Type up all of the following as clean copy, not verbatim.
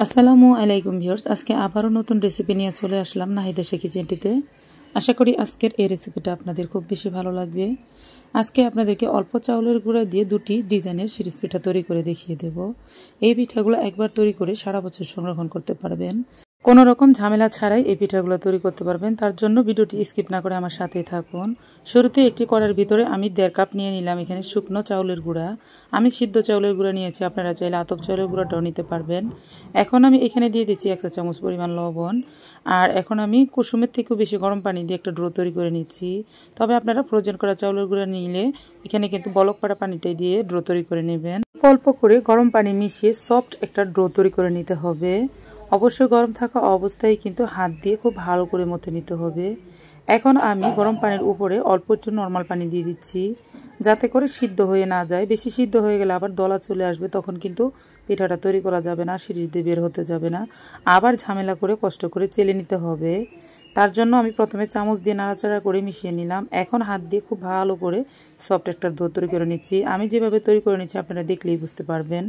আসসালামু আলাইকুম ভিউয়ার্স, আজকে আবারও নতুন রেসিপি নিয়ে চলে আসলাম নাহিদ এশা কিচেনটিতে। আশা করি আজকের এই রেসিপিটা আপনাদের খুব বেশি ভালো লাগবে। আজকে আপনাদেরকে অল্প চাউলের গুঁড়া দিয়ে দুটি ডিজাইনের শিরিষ পিঠা তৈরি করে দেখিয়ে দেব। এই পিঠাগুলো একবার তৈরি করে সারা বছর সংরক্ষণ করতে পারবেন। কোনো রকম ঝামেলা ছাড়াই এই পিঠাগুলো তৈরি করতে পারবেন। তার জন্য ভিডিওটি স্কিপ না করে আমার সাথেই থাকুন। শুরুতে একটি কড়াইয়ের ভিতরে আমি 1.5 কাপ নিয়ে নিলাম এখানে শুকনো চাউলের গুঁড়া। আমি সিদ্ধ চাউলের গুঁড়া নিয়েছি, আপনারা চাইলে আতপ চাউলের গুঁড়াটাও নিতে পারবেন। এখন আমি এখানে দিয়ে দিচ্ছি 1 চা চামচ পরিমাণ লবণ। আর এখন আমি কুসুমের থেকেও বেশি গরম পানি দিয়ে একটা ডো তৈরি করে নিচ্ছি। তবে আপনারা ফ্রোজেন করা চাউলের গুঁড়া নিলে এখানে কিন্তু বলক পাড়া পানিটাই দিয়ে ডো তৈরি করে নেবেন। অল্প করে গরম পানি মিশিয়ে সফট একটা ডো তৈরি করে নিতে হবে। অবশ্যই গরম থাকা অবস্থায় কিন্তু হাত দিয়ে খুব ভালো করে মথে নিতে হবে। এখন আমি গরম পানির উপরে অল্প একটু নর্মাল পানি দিয়ে দিচ্ছি, যাতে করে সিদ্ধ হয়ে না যায়। বেশি সিদ্ধ হয়ে গেলে আবার দলা চলে আসবে, তখন কিন্তু পিঠাটা তৈরি করা যাবে না, সিরিজ দিয়ে বের হতে যাবে না। আবার ঝামেলা করে কষ্ট করে চেলে নিতে হবে। তার জন্য আমি প্রথমে চামচ দিয়ে নাড়াচাড়া করে মিশিয়ে নিলাম। এখন হাত দিয়ে খুব ভালো করে সফট একটা ডো তৈরি করে নিচ্ছি। আমি যেভাবে তৈরি করে নিচ্ছি আপনারা দেখলেই বুঝতে পারবেন।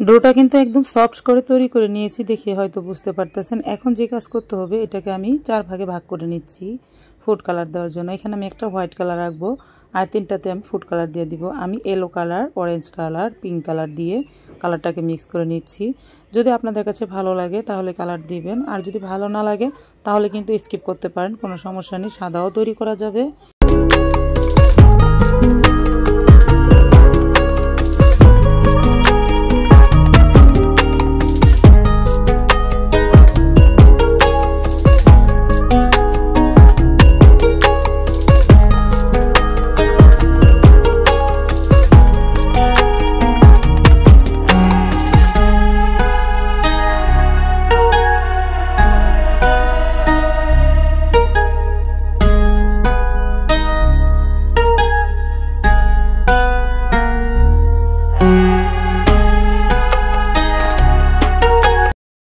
ডোটা কিন্তু একদম সফট করে তৈরি করে নিয়েছি, দেখে হয়তো বুঝতে পারতেছেন। এখন যে কাজ করতে হবে, এটাকে আমি 4 ভাগে ভাগ করে নিচ্ছি ফুড কালার দেওয়ার জন্য। এখানে আমি একটা হোয়াইট কালার রাখবো আর 3টাতে আমি ফুড কালার দিয়ে দিব। আমি yellow colour, orange colour, pink colour দিয়ে কালারটাকে মিক্স করে নিচ্ছি। যদি আপনাদের কাছে ভালো লাগে তাহলে কালার দিবেন, আর যদি ভালো না লাগে তাহলে কিন্তু স্কিপ করতে পারেন, কোনো সমস্যা নেই, সাদাও তৈরি করা যাবে।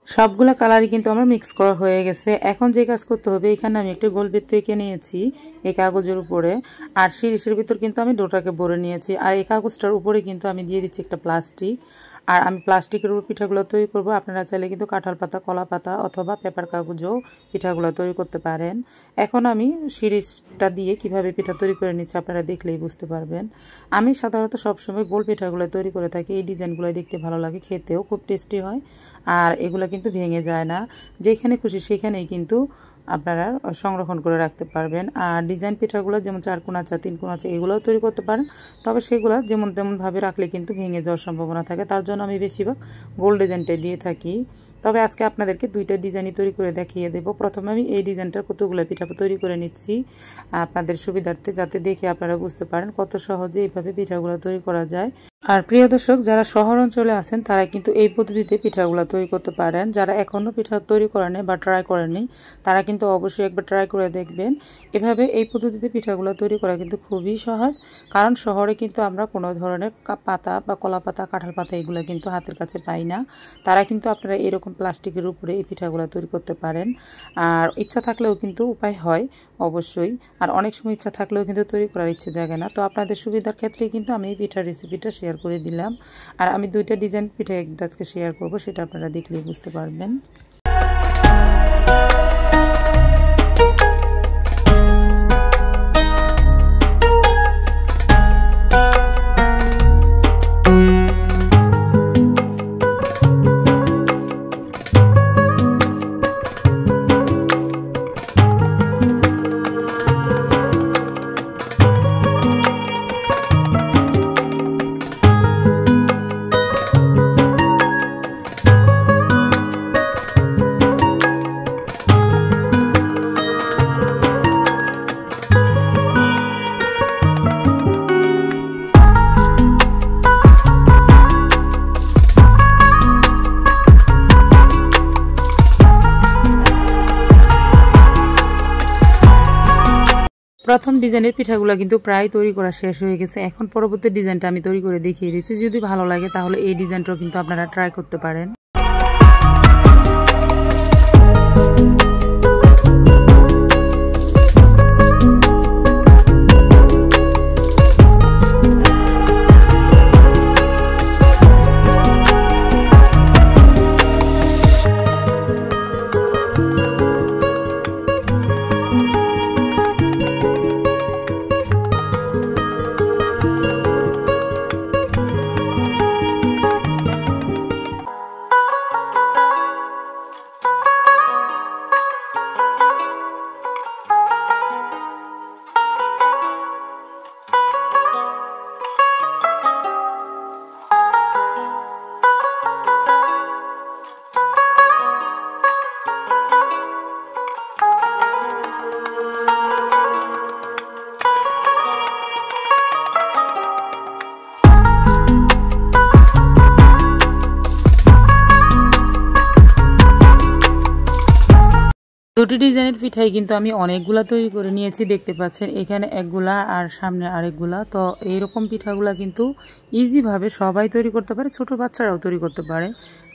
সবগুলা কালারই কিন্তু আমার মিক্স করা হয়ে গেছে। এখন যে কাজ করতে হবে, এখানে আমি একটা গোল বৃত্ত এঁকে নিয়েছি এই কাগজের উপরে, আর শিরিষের ভিতর কিন্তু আমি ডোটাকে ভরে নিয়েছি। আর এই কাগজটার উপরে কিন্তু আমি দিয়ে দিচ্ছি একটা প্লাস্টিক। আর আমি প্লাস্টিকের উপর পিঠাগুলো তৈরি করব। আপনারা চাইলে কিন্তু কাঁঠাল পাতা, কলা পাতা অথবা পেপার কাগজেও পিঠাগুলো তৈরি করতে পারেন। এখন আমি শিরিষটা দিয়ে কিভাবে পিঠা তৈরি করে নিচ্ছি আপনারা দেখলেই বুঝতে পারবেন। আমি সাধারণত সবসময় গোল পিঠাগুলো তৈরি করে থাকি। এই ডিজাইনগুলো দেখতে ভালো লাগে, খেতেও খুব টেস্টি হয়, আর এগুলো কিন্তু ভেঙে যায় না। যেখানে খুশি সেখানেই কিন্তু আপনারা সংরক্ষণ করে রাখতে পারবেন। আর ডিজাইন পিঠাগুলো যেমন 4 কোণা চা, 3 কোণা চা এগুলোও তৈরি করতে পারেন, তবে সেগুলো যেমন তেমনভাবে রাখলে কিন্তু ভেঙে যাওয়ার সম্ভাবনা থাকে। তার জন্য আমি বেশিরভাগ গোল ডিজাইনটাই দিয়ে থাকি। তবে আজকে আপনাদেরকে 2টা ডিজাইনই তৈরি করে দেখিয়ে দেবো। প্রথমে আমি এই ডিজাইনটার কতগুলো পিঠা তৈরি করে নিচ্ছি আপনাদের সুবিধার্থে, যাতে দেখে আপনারা বুঝতে পারেন কত সহজে এইভাবে পিঠাগুলো তৈরি করা যায়। আর প্রিয় দর্শক, যারা শহর অঞ্চলে আছেন তারা কিন্তু এই পদ্ধতিতে পিঠাগুলো তৈরি করতে পারেন। যারা এখনও পিঠা তৈরি করেনি বা ট্রাই করেননি তারা কিন্তু অবশ্যই একবার ট্রাই করে দেখবেন। এভাবে এই পদ্ধতিতে পিঠাগুলো তৈরি করা কিন্তু খুবই সহজ, কারণ শহরে কিন্তু আমরা কোনো ধরনের পাতা বা কলা পাতা, কাঁঠাল পাতা এগুলো কিন্তু হাতের কাছে পাই না। তারা কিন্তু আপনারা এরকম প্লাস্টিকের উপরে এই পিঠাগুলো তৈরি করতে পারেন। আর ইচ্ছা থাকলেও কিন্তু উপায় হয় অবশ্যই, আর অনেক সময় ইচ্ছা থাকলেও কিন্তু তৈরি করার ইচ্ছে জাগে না। তো আপনাদের সুবিধার ক্ষেত্রে কিন্তু আমি এই পিঠার রেসিপিটা শেয়ার করে দিলাম। আর আমি 2টা ডিজাইন পিঠা আজকে শেয়ার করব, সেটা আপনারা দেখলেই বুঝতে পারবেন। প্রথম ডিজাইনের পিঠাগুলো কিন্তু প্রায় তৈরি করা শেষ হয়ে গেছে। এখন পরবর্তী ডিজাইনটা আমি তৈরি করে দেখিয়ে দিচ্ছি। যদি ভালো লাগে তাহলে এই ডিজাইনটাও কিন্তু আপনারা ট্রাই করতে পারেন। দুটি ডিজাইনের পিঠাই কিন্তু আমি অনেকগুলা তৈরি করে নিয়েছি, দেখতে পাচ্ছেন এখানে একগুলা আর সামনে আরেকগুলা। তো এইরকম পিঠাগুলা কিন্তু ইজিভাবে সবাই তৈরি করতে পারে, ছোট বাচ্চারাও তৈরি করতে পারে,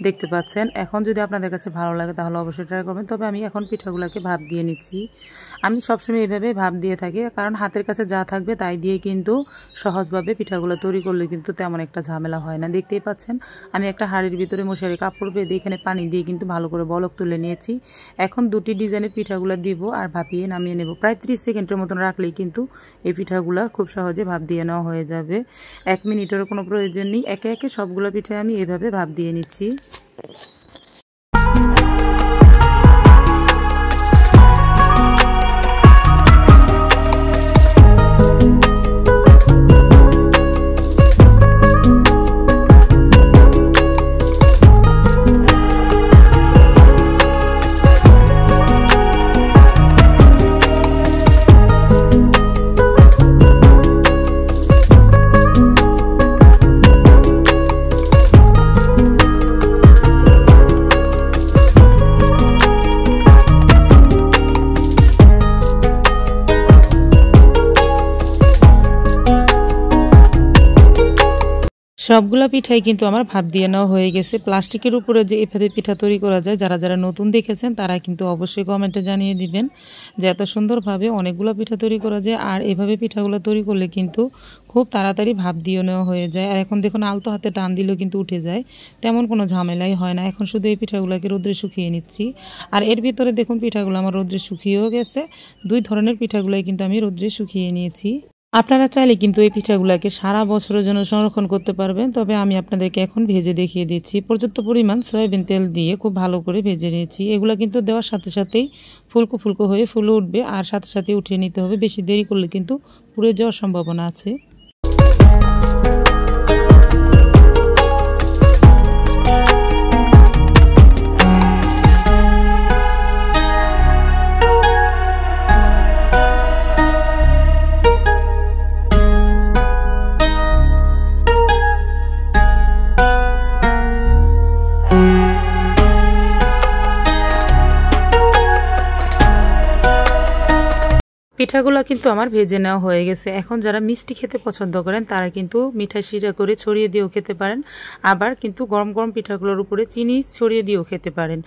দেখতে পাচ্ছেন। এখন যদি আপনাদের কাছে ভালো লাগে তাহলে অবশ্যই ট্রাই করবেন। তবে আমি এখন পিঠাগুলাকে ভাপ দিয়ে নিচ্ছি। আমি সবসময় এইভাবে ভাপ দিয়ে থাকি, কারণ হাতের কাছে যা থাকবে তাই দিয়ে কিন্তু সহজভাবে পিঠাগুলো তৈরি করলে কিন্তু তেমন একটা ঝামেলা হয় না। দেখতেই পাচ্ছেন আমি একটা হাঁড়ির ভিতরে মশারি কাপড় বেঁধে এখানে পানি দিয়ে কিন্তু ভালো করে বলক তুলে নিয়েছি। এখন দুটি ডিজাইনের পিঠাগুলো দিব আর ভাপিয়ে নামিয়ে নেব। প্রায় 30 সেকেন্ডের মতন রাখলেই কিন্তু এই পিঠাগুলো খুব সহজে ভাপ দিয়ে নেওয়া হয়ে যাবে। 1 মিনিটেরও কোনো প্রয়োজন নেই। একে একে সবগুলো পিঠা আমি এভাবে ভাপ দিয়ে নিচ্ছি। সবগুলা পিঠাই কিন্তু আমার ভাপ দিয়ে নেওয়া হয়ে গেছে। প্লাস্টিকের উপরে যে এভাবে পিঠা তৈরি করা যায়, যারা যারা নতুন দেখেছেন তারা কিন্তু অবশ্যই কমেন্টে জানিয়ে দিবেন যে এত সুন্দরভাবে অনেকগুলো পিঠা তৈরি করা যায়। আর এভাবে পিঠাগুলো তৈরি করলে কিন্তু খুব তাড়াতাড়ি ভাপ দিয়ে নেওয়া হয়ে যায়। আর এখন দেখুন আলতো হাতে টান দিলেও কিন্তু উঠে যায়, তেমন কোনো ঝামেলাই হয় না। এখন শুধু এই পিঠাগুলোকে রোদ্রে শুকিয়ে নিচ্ছি। আর এর ভিতরে দেখুন পিঠাগুলো আমার রোদ্রে শুকিয়েও গেছে। 2 ধরনের পিঠাগুলোই কিন্তু আমি রোদ্রে শুকিয়ে নিয়েছি। আপনারা চাইলে কিন্তু এই পিঠাগুলোকে সারা বছরের জন্য সংরক্ষণ করতে পারবেন। তবে আমি আপনাদেরকে এখন ভেজে দেখিয়ে দিচ্ছি। পর্যাপ্ত পরিমাণ সয়াবিন তেল দিয়ে খুব ভালো করে ভেজে নিয়েছি। এগুলো কিন্তু দেওয়ার সাথে সাথেই ফুলকো ফুলকো হয়ে ফুলে উঠবে, আর সাথে সাথে উঠিয়ে নিতে হবে। বেশি দেরি করলে কিন্তু পুড়ে যাওয়ার সম্ভাবনা আছে। পিঠাগুলো কিন্তু আমার ভেজে নেওয়া হয়ে গেছে। এখন যারা মিষ্টি খেতে পছন্দ করেন তারা কিন্তু মিঠা শিরা করে ছড়িয়ে দিয়েও খেতে পারেন, আবার কিন্তু গরম গরম পিঠাগুলোর উপরে চিনি ছড়িয়ে দিয়েও খেতে পারেন।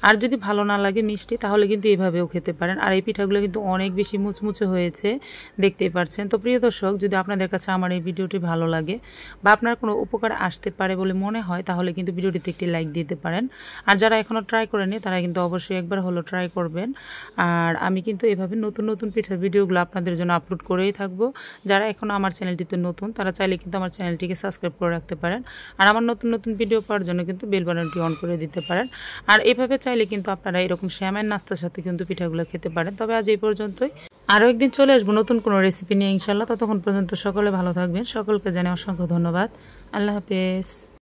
আর যদি ভালো না লাগে মিষ্টি তাহলে কিন্তু এভাবেও খেতে পারেন। আর এই পিঠাগুলো কিন্তু অনেক বেশি মুচমুচে হয়েছে, দেখতেই পাচ্ছেন। তো প্রিয় দর্শক, যদি আপনাদের কাছে আমার এই ভিডিওটি ভালো লাগে বা আপনার কোনো উপকার আসতে পারে বলে মনে হয় তাহলে কিন্তু ভিডিওটিতে একটি লাইক দিতে পারেন। আর যারা এখনও ট্রাই করেনি তারা কিন্তু অবশ্যই একবার হলো ট্রাই করবেন। আর আমি কিন্তু এভাবে নতুন নতুন পিঠার ভিডিওগুলো আপনাদের জন্য আপলোড করেই থাকবো। যারা এখন আমার চ্যানেলটিতে নতুন তারা চাইলে কিন্তু আমার চ্যানেলটিকে সাবস্ক্রাইব করে রাখতে পারেন। আর আমার নতুন নতুন ভিডিও পাওয়ার জন্য কিন্তু বেল বাটনটি অন করে দিতে পারেন। আর এভাবে চাইলে কিন্তু আপনারা এরকম শ্যামের নাস্তার সাথে কিন্তু পিঠাগুলো খেতে পারেন। তবে আজ এই পর্যন্তই। আরও একদিন চলে আসবো নতুন কোনো রেসিপি নিয়ে ইনশাল্লাহ। ততক্ষণ পর্যন্ত সকলে ভালো থাকবেন। সকলকে জানাই অসংখ্য ধন্যবাদ। আল্লাহ হাফেজ।